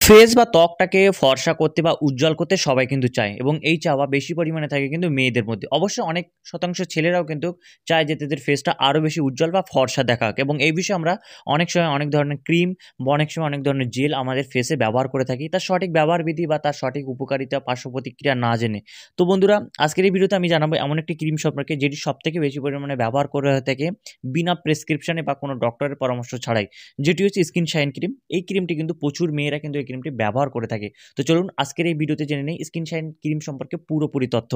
Face বা ত্বকটাকে ফর্সা করতে বা উজ্জ্বল করতে সবাই কিন্তু চায় এবং এই চাওয়া বেশি পরিমাণে থাকে কিন্তু মেয়েদের মধ্যে। অবশ্যই অনেক শতাংশ ছেলেরাও কিন্তু চায় যে তাদের ফেসটা আরও বেশি উজ্জ্বল বা ফর্সা দেখাক এবং এই বিষয়ে আমরা অনেক সময় অনেক ধরনের ক্রিম বা অনেক সময় অনেক ধরনের জেল আমাদের ফেসে ব্যবহার করে থাকি। তার সঠিক ব্যবহার বিধি বা তার সঠিক উপকারিতা, পার্শ্ব প্রতিক্রিয়া না জেনে। তো বন্ধুরা, আজকের এই ভিডিওতে আমি জানাবো এমন একটি ক্রিম সম্পর্কে যেটি সবথেকে বেশি পরিমাণে ব্যবহার করা হয়ে থাকে বিনা প্রেসক্রিপশনে বা কোনো ডক্টরের পরামর্শ ছাড়াই। যেটি হচ্ছে স্কিন শাইন ক্রিম। এই ক্রিমটি কিন্তু প্রচুর মেয়েরা কিন্তু এই ক্রিমটি ব্যবহার করে থাকে। তো চলুন আজকের এই ভিডিওতে জেনে নেই স্কিন শাইন ক্রিম সম্পর্কে পুরোপুরি তথ্য।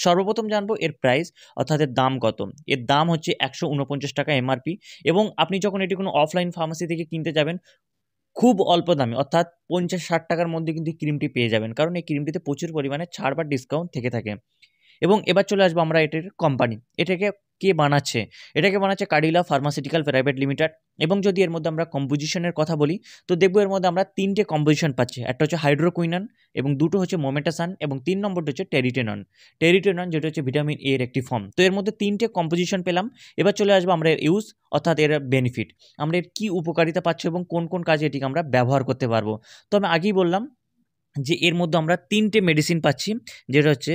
সর্বপ্রথম জানবো এর প্রাইস, অর্থাৎ এর দাম কত। এর দাম হচ্ছে ১৪৯ টাকা এমআরপি এবং আপনি যখন এটি কোনো অফলাইন ফার্মেসি থেকে কিনতে যাবেন খুব অল্প দামে, অর্থাৎ ৫০-৬০ টাকার মধ্যে কিন্তু এই ক্রিমটি পেয়ে যাবেন, কারণ এই ক্রিমটিতে প্রচুর পরিমাণে ছাড় বা ডিসকাউন্ট থেকে থাকে। এবং এবার চলে আসবো আমরা এটার কোম্পানি। এটাকে কে বানাচ্ছে? এটাকে বানাচ্ছে কাডিলা ফার্মাসিউটিক্যাল প্রাইভেট লিমিটেড। এবং যদি এর মধ্যে আমরা কম্পোজিশনের কথা বলি, তো দেখবো এর মধ্যে আমরা ৩ টে কম্পোজিশন পাচ্ছি। একটা হচ্ছে হাইড্রোকুইনন এবং দুটো হচ্ছে মোমেটাসান এবং ৩ নম্বরটা হচ্ছে টেরিটেনন। টেরিটেনন যেটা হচ্ছে ভিটামিন এ এর একটি ফর্ম। তো এর মধ্যে ৩ টে কম্পোজিশন পেলাম। এবার চলে আসবো আমরা এর ইউজ, অর্থাৎ এর বেনিফিট। আমরা এর কী উপকারিতা পাচ্ছি এবং কোন, কোন কাজে এটিকে আমরা ব্যবহার করতে পারবো। তো আমি আগেই বললাম যে এর মধ্যে আমরা ৩ টে মেডিসিন পাচ্ছি, যেটা হচ্ছে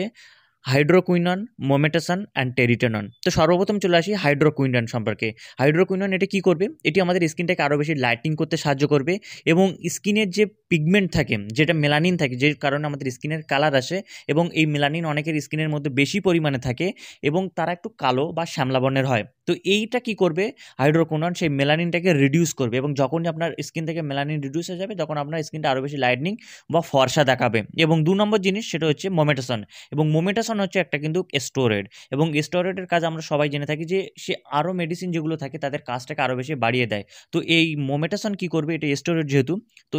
হাইড্রোকুইনন, মোমেটাসান অ্যান্ড টেরিটেনন। তো সর্বপ্রথম চলে আসি হাইড্রোকুইনন সম্পর্কে। হাইড্রোকুইনন এটা কী করবে? এটি আমাদের স্কিনটাকে আরও বেশি লাইটিং করতে সাহায্য করবে এবং স্কিনের যে পিগমেন্ট থাকে, যেটা মেলানিন থাকে, যে কারণে আমাদের স্কিনের কালার আসে এবং এই মেলানিন অনেকের স্কিনের মধ্যে বেশি পরিমাণে থাকে এবং তারা একটু কালো বা শ্যামলা বর্ণের হয়। তো এইটা কী করবে? হাইড্রোকুইনন সেই মেলানিনটাকে রিডিউস করবে এবং যখনই আপনার স্কিন থেকে মেলানিন রিডিউস হয়ে যাবে, তখন আপনার স্কিনটা আরও বেশি লাইটনিং বা ফর্সা দেখাবে। এবং ২ নম্বর জিনিস, সেটা হচ্ছে মোমেটাসান। এবং মোমেটাসন হচ্ছে একটা কিন্তু স্টেরয়েড এবং স্টেরয়েডের কাজ আমরা সবাই জেনে থাকি যে সে আরও মেডিসিন যেগুলো থাকে তাদের কাজটাকে আরও বেশি বাড়িয়ে দেয়। তো এই মোমেটাসন কী করবে? এটা স্টেরয়েড যেহেতু, তো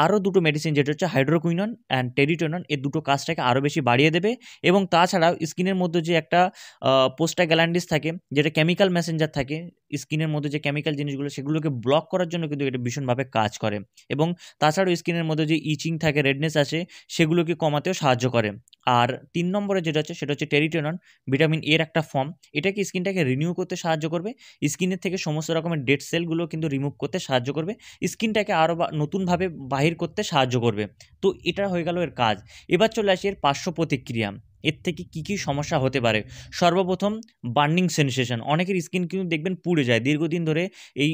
আরও দুটো মেডিসিন, যেটা হচ্ছে হাইড্রোকুইনন অ্যান্ড টেরিটেনন, এই দুটো কাজটাকে আরও বেশি বাড়িয়ে দেবে এবং তাছাড়াও স্কিনের মধ্যে যে একটা প্রোস্টাগ্ল্যান্ডিনস থাকে, যেটা কেমিক্যাল মেসেঞ্জার থাকে, স্কিনের মধ্যে যে কেমিক্যাল জিনিসগুলো সেগুলোকে ব্লক করার জন্য কিন্তু এটা ভীষণভাবে কাজ করে এবং তাছাড়াও স্কিনের মধ্যে যে ইচিং থাকে, রেডনেস আসে, সেগুলোকে কমাতেও সাহায্য করে। আর ৩ নম্বরে যেটা হচ্ছে সেটা হচ্ছে টেরিটেনন, ভিটামিন এর একটা ফর্ম। এটা কি স্কিনটাকে রিনিউ করতে সাহায্য করবে, স্কিনের থেকে সমস্ত রকমের ডেড সেলগুলো কিন্তু রিমুভ করতে সাহায্য করবে, স্কিনটাকে আরও নতুনভাবে বাহির করতে সাহায্য করবে। তো এটা হয়ে গেল এর কাজ। এবার চলে আসি এর পার্শ্ব প্রতিক্রিয়া। এর থেকে কী, কী সমস্যা হতে পারে? সর্বপ্রথম বার্নিং সেনসেশন। অনেকের স্কিন কিন্তু দেখবেন পুড়ে যায়। দীর্ঘদিন ধরে এই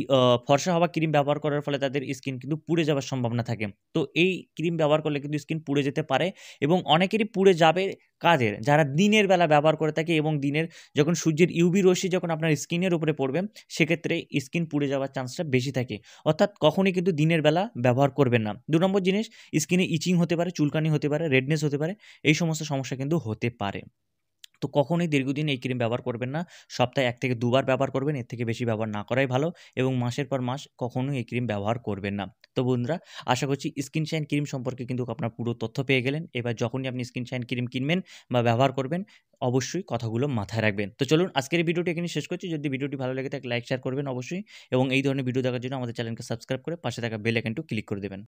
ফর্সা হওয়া ক্রিম ব্যবহার করার ফলে তাদের স্কিন কিন্তু পুড়ে যাওয়ার সম্ভাবনা থাকে। তো এই ক্রিম ব্যবহার করলে কিন্তু স্কিন পুড়ে যেতে পারে এবং অনেকেরই পুড়ে যাবে। কাদের? যারা দিনের বেলা ব্যবহার করে থাকে এবং দিনের যখন সূর্যের ইউভি রশ্মি যখন আপনার স্কিনের উপরে পড়বে, সেক্ষেত্রে স্কিন পুড়ে যাওয়ার চান্সটা বেশি থাকে। অর্থাৎ কখনই কিন্তু দিনের বেলা ব্যবহার করবেন না। ২ নম্বর জিনিস, স্কিনে ইচিং হতে পারে, চুলকানি হতে পারে, রেডনেস হতে পারে। এই সমস্ত সমস্যা কিন্তু হতে পারে। তো কখনোই দীর্ঘদিন এই ক্রিম ব্যবহার করবেন না। সপ্তাহে ১ থেকে ২ বার ব্যবহার করবেন, এর থেকে বেশি ব্যবহার না করাই ভালো এবং মাসের পর মাস কখনোই এই ক্রিম ব্যবহার করবেন না। তো বন্ধুরা, আশা করছি স্কিন শাইন ক্রিম সম্পর্কে কিন্তু আপনার পুরো তথ্য পেয়ে গেলেন। এবার যখনই আপনি স্কিন শাইন ক্রিম কিনবেন বা ব্যবহার করবেন, অবশ্যই কথাগুলো মাথায় রাখবেন। তো চলুন আজকের এই ভিডিওটি এখানেই শেষ করছি। যদি ভিডিওটি ভালো লেগে থাকে লাইক, শেয়ার করবেন অবশ্যই এবং এই ধরনের ভিডিও দেখার জন্য আমাদের চ্যানেলকে সাবস্ক্রাইব করে পাশে থাকা বেল আইকনটি ক্লিক করে দেবেন।